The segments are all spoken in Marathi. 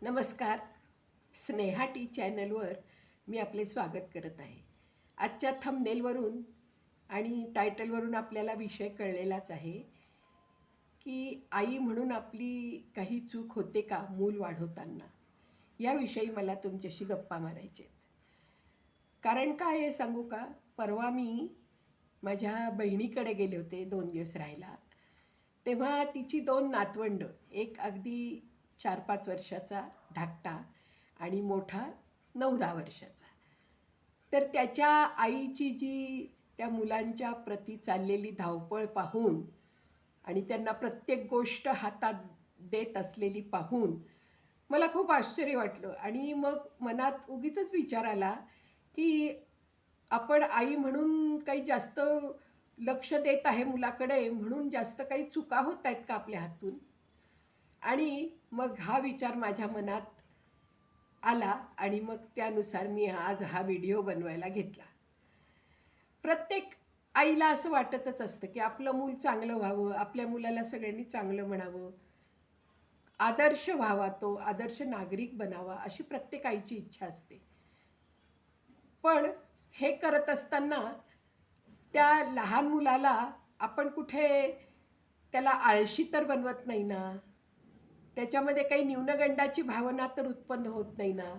नमस्कार. स्नेहा टी चॅनलवर मी आपले स्वागत करत आहे. आजच्या थंबनेलवरून आणि टायटलवरून आपल्याला विषय कळलेलाच आहे की आई म्हणून आपली काही चूक होते का मूल वाढवताना, याविषयी मला तुमच्याशी गप्पा मारायचे आहेत. कारण काय आहे सांगू का? परवा मी माझ्या बहिणीकडे गेले होते 2 दिवस राहायला. तेव्हा तिची 2 नातवंडं, एक अगदी 4-5 वर्षाचा धाकटा आणि मोठा 9-10 वर्षाचा. तर त्याच्या आईची जी त्या मुलांच्या प्रती चाललेली धावपळ पाहून आणि त्यांना प्रत्येक गोष्ट हातात देत असलेली पाहून मला खूप आश्चर्य वाटलं. आणि मग मनात उगीचच विचार आला की आपण आई म्हणून काही जास्त लक्ष देत आहे मुलाकडे, म्हणून जास्त काही चुका होत आहेत का आपल्या हातून? आणि मग हा विचार माझ्या मनात आला आणि मग त्यानुसार मी आज हा व्हिडिओ बनवायला घेतला. प्रत्येक आईला असं वाटतच असतं की आपलं मूल चांगलं व्हावं, आपल्या मुलाला सगळ्यांनी चांगलं म्हणावं, आदर्श व्हावा, तो आदर्श नागरिक बनावा, अशी प्रत्येक आईची इच्छा असते. पण हे करत असताना त्या लहान मुलाला आपण कुठे त्याला आळशी तर बनवत नाही ना, त्याच्यामध्ये काही न्यूनगंडाची भावना तर उत्पन्न होत नाही ना,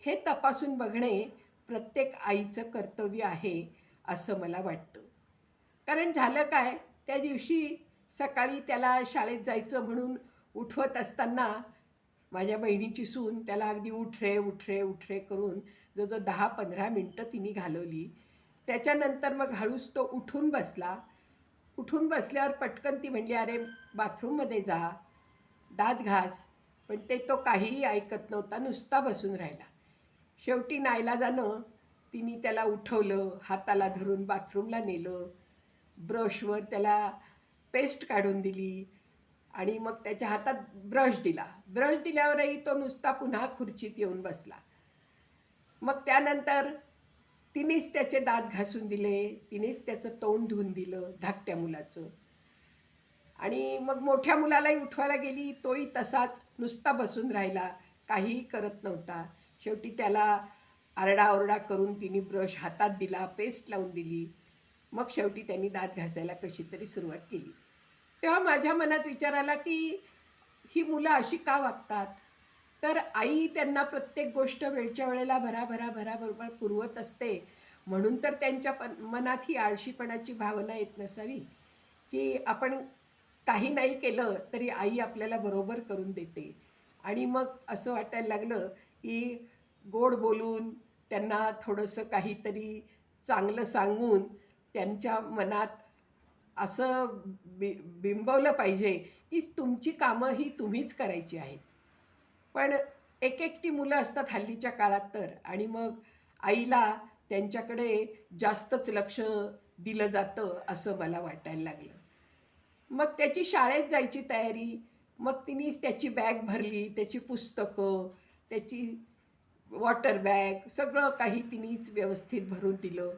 हे तपासून बघणे प्रत्येक आईचं कर्तव्य आहे असं मला वाटतं. कारण झालं काय, त्या दिवशी सकाळी त्याला शाळेत जायचं म्हणून उठवत असताना माझ्या बहिणीची सून त्याला अगदी उठ रे उठ रे उठ रे करून जवळजवळ 10-15 मिनटं तिने घालवली. त्याच्यानंतर मग हळूच तो उठून बसला. उठून बसल्यावर पटकन ती म्हणली, अरे बाथरूममध्ये जा, दात घास. पण ते तो काहीही ऐकत नव्हता, नुसता बसून राहिला. शेवटी नाईलाजानं तिने त्याला उठवलं, हाताला धरून बाथरूमला नेलं, ब्रशवर त्याला पेस्ट काढून दिली आणि मग त्याच्या हातात ब्रश दिला. ब्रश दिल्यावरही तो नुसता पुन्हा खुर्चीत येऊन बसला. मग त्यानंतर तिनेच त्याचे दात घासून दिले, तिनेच त्याचं तोंड धुवून दिलं, धाकट्या मुलाचं. आणि मग मोठ्या मुलालाही उठवायला गेली, तोही तसाच नुसता बसून राहिला, काहीही करत नव्हता. शेवटी त्याला आरडाओरडा करून तिने ब्रश हातात दिला, पेस्ट लावून दिली. मग शेवटी त्यांनी दात घासायला कशी तरी सुरुवात केली. तेव्हा माझ्या मनात विचार आला की ही मुलं अशी का वागतात? तर आई त्यांना प्रत्येक गोष्ट वेळच्या वेळेला भराभराबरोबर पुरवत असते, म्हणून तर त्यांच्या मनात ही आळशीपणाची भावना येत नसावी की आपण काही नाही केलं तरी आई आपल्याला बरोबर करून देते. आणि मग असं वाटायला लागलं की गोड बोलून त्यांना थोडंसं काहीतरी चांगलं सांगून त्यांच्या मनात असं बिंबवलं पाहिजे की तुमची कामं ही तुम्हीच करायची आहेत. पण एकटी मुलं असतात हल्लीच्या काळात तर, आणि मग आईला त्यांच्याकडे जास्तच लक्ष दिलं जातं असं मला वाटायला लागलं. मग त्याची शाळेत जायची तयारी, मग तिनेच त्याची बॅग भरली, त्याची पुस्तकं, त्याची वॉटर बॅग, सगळं काही तिनेच व्यवस्थित भरून दिलं.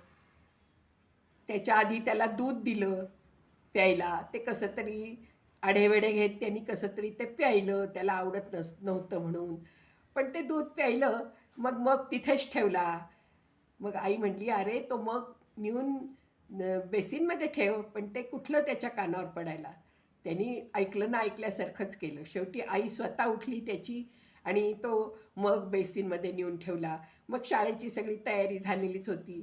त्याच्या आधी त्याला दूध दिलं प्यायला. ते कसं तरी आढेवेढे घेत त्यांनी कसं तरी ते प्यायलं, त्याला आवडत नव्हतं म्हणून. पण ते दूध प्यायलं, मग मग तिथेच ठेवला. मग आई म्हटली, अरे तो मग नेऊन बेसिनमध्ये ठेव. पण ते कुठलं त्याच्या कानावर पडायला. त्यांनी ऐकलं ना ऐकल्यासारखंच केलं. शेवटी आई स्वतः उठली त्याची आणि तो मग बेसिनमध्ये नेऊन ठेवला. मग शाळेची सगळी तयारी झालेलीच होती.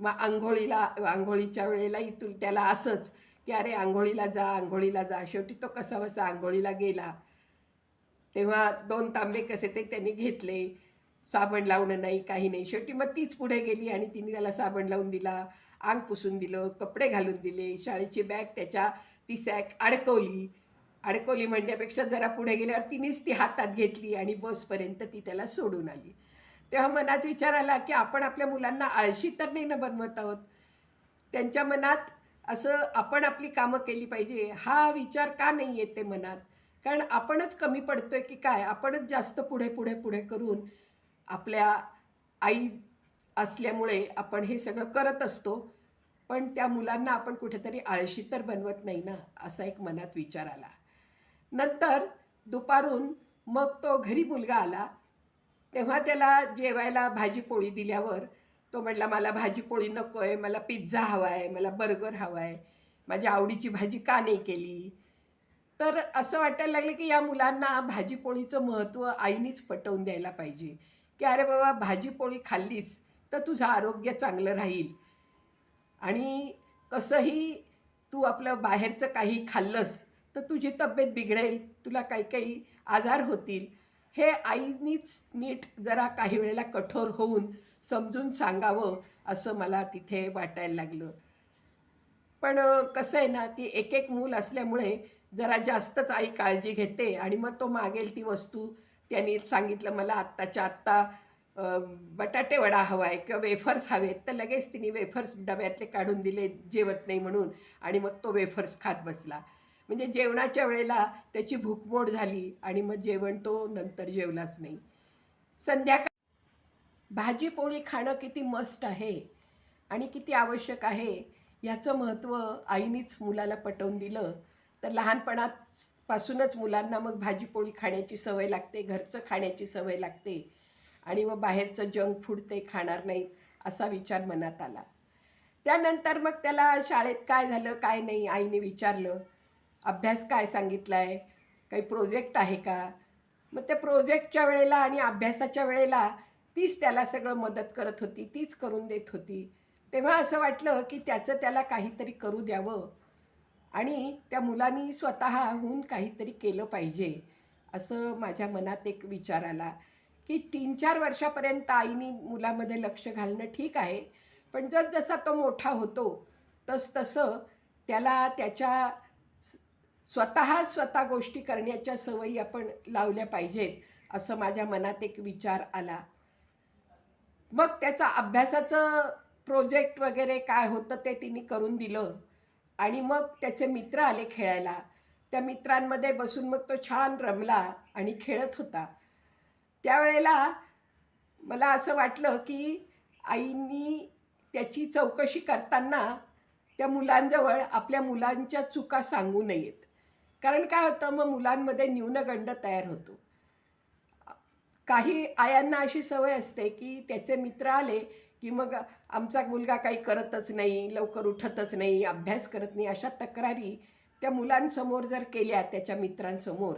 मग आंघोळीच्या वेळेलाही त्याला असंच की अरे आंघोळीला जा, आंघोळीला जा. शेवटी तो कसाबसा आंघोळीला गेला. तेव्हा 2 तांबे कसे ते त्यांनी घेतले. साबण लावणं नाही, काही नाही. शेवटी मग तीच पुढे गेली आणि तिने त्याला साबण लावून दिला, अंग पुसून दिलं, कपडे घालून दिले. शाळेची बॅग त्याच्या ती सॅक अडकवली म्हणण्यापेक्षा जरा पुढे गेल्यावर तिनेच ती हातात घेतली आणि बसपर्यंत ती त्याला सोडून आली. तेव्हा मनात विचार आला की आपण आपल्या मुलांना आळशी तर नाही ना बनवत आहोत. त्यांच्या मनात असं आपण आपली कामं केली पाहिजे हा विचार का नाही येते मनात? कारण आपणच कमी पडतोय की काय? आपणच जास्त पुढे पुढे पुढे करून आपल्या आई असल्यामुळे आपण हे सगळं करत असतो. पण त्या मुलांना आपण कुठेतरी आळशी तर बनवत नाही ना, असा एक मनात विचार आला. नंतर दुपारून मग तो घरी मुलगा आला, तेव्हा त्याला जेवायला भाजीपोळी दिल्यावर तो म्हटला, मला भाजीपोळी नको आहे, मला पिझ्झा हवा आहे, मला बर्गर हवा आहे, माझ्या आवडीची भाजी का नाही केली. तर असं वाटायला लागलं की या मुलांना भाजीपोळीचं महत्त्व आईनीच पटवून द्यायला पाहिजे, की अरे बाबा भाजीपोळी खाल्लीस तर तुझं आरोग्य चांगलं राहील. आणि कसंही तू आपलं बाहेरचं काही खाल्लंस तर तुझी तब्येत बिघडेल, तुला काही काही आजार होतील. हे आईनीच नीट जरा काही वेळेला कठोर होऊन समजून सांगावं असं मला तिथे वाटायला लागलं. पण कसं आहे ना, की एक एक मूल असल्यामुळे जरा जास्तच आई काळजी घेते आणि मग तो मागेल ती वस्तू. त्यांनी सांगितलं मला आत्ताच्या आत्ता अ, बटाटे वडा हवा आहे किंवा वेफर्स हवेत, तर लगेच तिने वेफर्स डब्यातले काढून दिले जेवत नाही म्हणून, आणि मग तो वेफर्स खात बसला. म्हणजे जेवणाच्या वेळेला त्याची भूकमोड झाली आणि मग जेवण तो नंतर जेवलाच नाही. संध्याकाळी भाजी-पोळी खाणं किती मस्ट आहे आणि किती आवश्यक आहे, ह्याचं महत्त्व आईनीच मुलाला पटवून दिलं, तर लहानपणापासूनच मुलांना मग भाजी-पोळी खाण्याची सवय लागते, घरचं खाण्याची सवय लागते आणि मग बाहेरचं जंक फूड ते खाणार नाहीत, असा विचार मनात आला. त्यानंतर मग त्याला शाळेत काय झालं, काय नाही आईने विचारलं. अभ्यास काय सांगितला आहे? काही प्रोजेक्ट आहे का? मग त्या प्रोजेक्टच्या वेळेला आणि अभ्यासाच्या वेळेला तीच त्याला सगळं मदत करत होती, तीच करून देत होती. तेव्हा असं वाटलं की त्याचं त्याला काहीतरी करू द्यावं आणि त्या मुलांनी स्वतःहून काहीतरी केलं पाहिजे, असं माझ्या मनात एक विचार आला. की 3-4 वर्षापर्यंत आईनी मुलामध्ये लक्ष घालणं ठीक आहे, पण जसजसा तो मोठा होतो तसतसं त्याला त्याच्या स स्वतः गोष्टी करण्याच्या सवयी आपण लावल्या पाहिजेत, असं माझ्या मनात एक विचार आला. मग त्याचा अभ्यासाचं प्रोजेक्ट वगैरे काय होतं ते तिने करून दिलं आणि मग त्याचे मित्र आले खेळायला. त्या मित्रांमध्ये बसून मग तो छान रमला आणि खेळत होता. त्यावेळेला मला असं वाटलं की आईनी त्याची चौकशी करताना त्या मुलांजवळ आपल्या मुलांच्या चुका सांगू नयेत. कारण काय होतं, मग मुलांमध्ये न्यूनगंड तयार होतो. काही आयांना अशी सवय असते की त्याचे मित्र आले की मग आमचा मुलगा काही करतच नाही, लवकर उठतच नाही, अभ्यास करत नाही, अशा तक्रारी त्या मुलांसमोर जर केल्या त्याच्या मित्रांसमोर,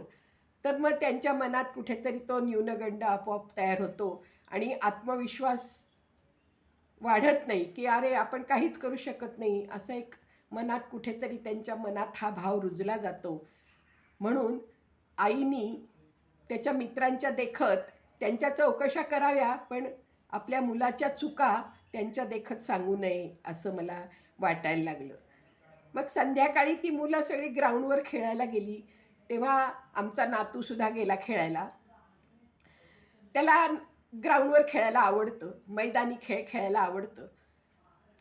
तर मग त्यांच्या मनात कुठेतरी तो न्यूनगंड आपोआप तयार होतो आणि आत्मविश्वास वाढत नाही, की अरे आपण काहीच करू शकत नाही, असं एक मनात कुठेतरी त्यांच्या मनात हा भाव रुजला जातो. म्हणून आईनी त्याच्या मित्रांच्या देखत त्यांच्या चौकशा कराव्या, पण आपल्या मुलाच्या चुका त्यांच्या देखत सांगू नये, असं मला वाटायला लागलं. मग संध्याकाळी ती मुलं सगळी ग्राउंडवर खेळायला गेली. तेव्हा आमचा नातूसुद्धा गेला खेळायला. त्याला ग्राउंडवर खेळायला आवडतं, मैदानी खेळ खेळायला आवडतं.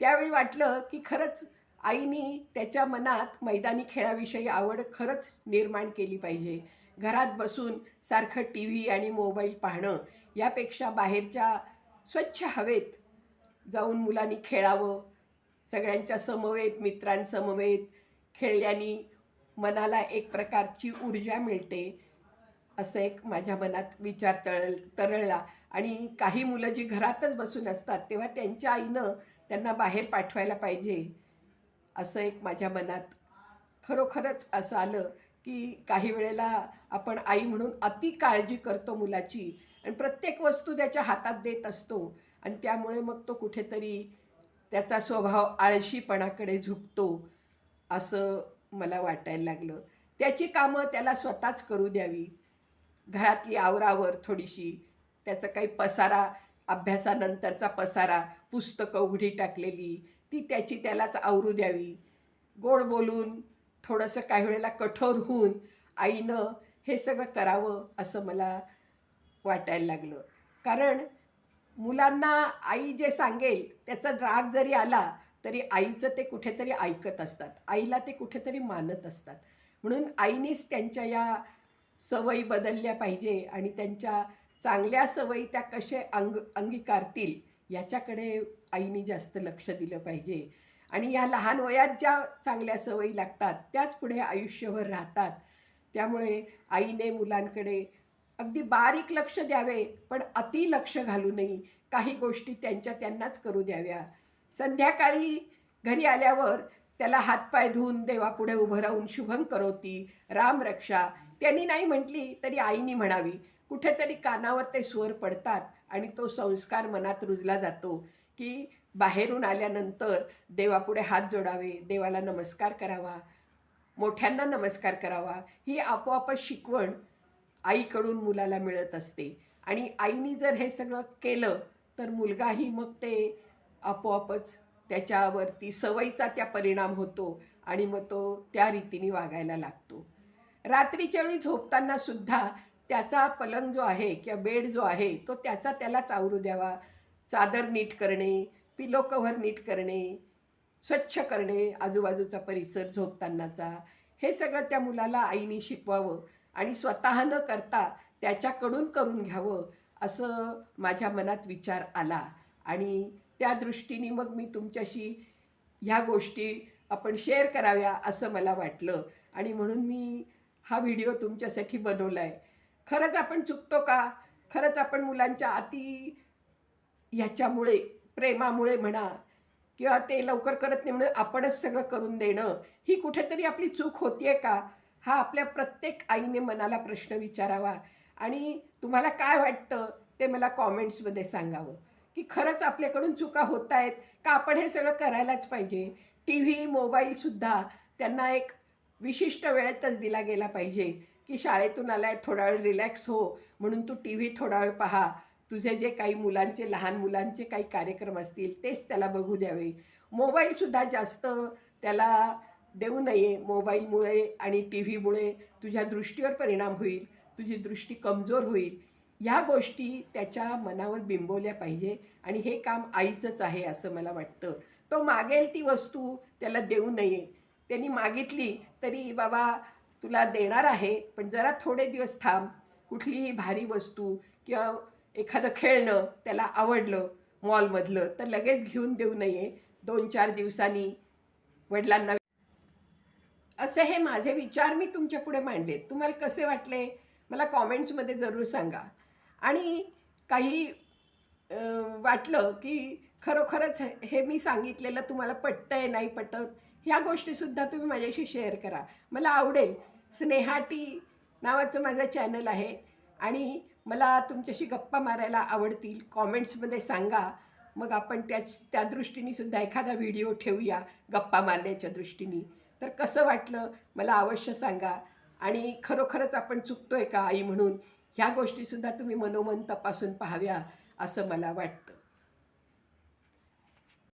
त्यावेळी वाटलं की खरंच आईनी त्याच्या मनात मैदानी खेळाविषयी आवड खरंच निर्माण केली पाहिजे. घरात बसून सारखं टी व्ही आणि मोबाईल पाहणं यापेक्षा बाहेरच्या स्वच्छ हवेत जाऊन मुलांनी खेळावं. सगळ्यांच्या समवेत, मित्रांसमवेत खेळल्याने मनाला एक प्रकारची ऊर्जा मिळते, असं एक माझ्या मनात विचार तरळला. आणि काही मुलं जी घरातच बसून असतात तेव्हा त्यांच्या आईनं त्यांना बाहेर पाठवायला पाहिजे, असं एक माझ्या मनात खरोखरच असं आलं. की काही वेळेला आपण आई म्हणून अति काळजी करतो मुलाची आणि प्रत्येक वस्तू त्याच्या हातात देत असतो आणि त्यामुळे मग तो कुठेतरी त्याचा स्वभाव आळशीपणाकडे झुकतो, असं मला वाटायला लागलं. त्याची कामं त्याला स्वतःच करू द्यावी. घरातली आवरावर थोडीशी, त्याचा काही पसारा, अभ्यासानंतरचा पसारा, पुस्तकं उघडी टाकलेली, ती त्याची त्यालाच आवरू द्यावी. गोड बोलून, थोडंसं काही वेळेला कठोर होऊन आईनं हे सगळं करावं, असं मला वाटायला लागलं. कारण मुलांना आई जे सांगेल त्याचा राग जरी आला तरी आईचं ते कुठेतरी ऐकत असतात, आईला ते कुठेतरी मानत असतात. म्हणून आईनीच त्यांच्या या सवयी बदलल्या पाहिजे आणि त्यांच्या चांगल्या सवयी त्या कसे अंगीकारतील याच्याकडे आईनी जास्त लक्ष दिलं पाहिजे. आणि या लहान वयात ज्या चांगल्या सवयी लागतात त्याच पुढे आयुष्यभर राहतात. त्यामुळे आईने मुलांकडे अगदी बारीक लक्ष द्यावे, पण अति लक्ष घालू नये. काही गोष्टी त्यांच्या त्यांनाच करू द्याव्या. संध्याकाळी घरी आल्यावर त्याला हातपाय धुवून देवापुढे उभं राहून शुभं करोती, राम रक्षा त्यांनी नाही म्हटली तरी आईनी म्हणावी. कुठेतरी कानावर ते स्वर पडतात आणि तो संस्कार मनात रुजला जातो की बाहेरून आल्यानंतर देवापुढे हात जोडावे, देवाला नमस्कार करावा, मोठ्यांना नमस्कार करावा. ही आपोआपच शिकवण आईकडून मुलाला मिळत असते. आणि आईनी जर हे सगळं केलं तर मुलगाही मग ते आपोआपच त्याच्यावरती सवयीचा त्या परिणाम होतो आणि मग तो त्या रीतीने वागायला लागतो. रात्रीच्या वेळी झोपताना सुद्धा त्याचा पलंग जो आहे किंवा बेड जो आहे तो त्याचा त्यालाच आवरू द्यावा. चादर नीट करणे, पिलो कव्हर नीट करणे, स्वच्छ करणे आजूबाजूचा परिसर झोपतानाचा, हे सगळं त्या मुलाला आईने शिकवावं आणि स्वतः न करता त्याच्याकडून करून घ्यावं असं माझ्या मनात विचार आला. आणि त्या दृष्टीने मग मी तुमच्याशी ह्या गोष्टी आपण शेअर कराव्या असं मला वाटलं आणि म्हणून मी हा व्हिडिओ तुमच्यासाठी बनवला आहे. खरंच आपण चुकतो का? खरंच आपण मुलांच्या अति ह्याच्यामुळे, प्रेमामुळे म्हणा किंवा ते लवकर करत नाही म्हणून आपणच सगळं करून देणं, ही कुठेतरी आपली चूक होतीये का? हा आपल्या प्रत्येक आईने मनाला प्रश्न विचारावा. आणि तुम्हाला काय वाटतं ते मला कॉमेंट्समध्ये सांगावं की खरंच आपल्याकडून चुका होत आहेत का? आपण हे सगळं करायलाच पाहिजे. टी व्ही, मोबाईलसुद्धा त्यांना एक विशिष्ट वेळेतच दिला गेला पाहिजे की शाळेतून आलाय थोडा वेळ रिलॅक्स हो म्हणून तू टी व्ही थोडा वेळ पहा. तुझे जे काही मुलांचे, लहान मुलांचे काही कार्यक्रम असतील तेच त्याला बघू द्यावे. मोबाईलसुद्धा जास्त त्याला देऊ नये. मोबाईलमुळे आणि टी व्हीमुळे तुझ्या दृष्टीवर परिणाम होईल, तुझी दृष्टी कमजोर होईल. ह्या गोष्टी त्याच्या मनावर बिंबवल्या पाहिजे आणि हे काम आईचंच आहे असं मला वाटतं. तो मागेल ती वस्तू त्याला देऊ नये. त्यांनी मागितली तरी बाबा तुला देणार आहे पण जरा थोडे दिवस थांब. कुठलीही भारी वस्तू किंवा एखादं खेळणं त्याला आवडलं मॉलमधलं तर लगेच घेऊन देऊ नये. 2-4 दिवसांनी वडिलांना. असे हे माझे विचार मी तुमच्या पुढे मांडलेत. तुम्हाला कसे वाटले मला कॉमेंट्समध्ये जरूर सांगा. आणि काही वाटलं की खरोखरच हे मी सांगितलेलं तुम्हाला पटतंय नाही पटत, ह्या गोष्टीसुद्धा तुम्ही माझ्याशी शेअर करा. मला आवडेल. स्नेहा टी नावाचं माझं चॅनल आहे आणि मला तुमच्याशी गप्पा मारायला आवडतील. कॉमेंट्समध्ये सांगा. मग आपण त्या दृष्टीने सुद्धा एखादा व्हिडिओ ठेवूया गप्पा मारण्याच्या दृष्टीने. तर कसं वाटलं मला अवश्य सांगा. आणि खरोखरच आपण चुकतोय का आई म्हणून, ह्या गोष्टीसुद्धा तुम्ही मनोमन तपासून पाहाव्या असं मला वाटतं.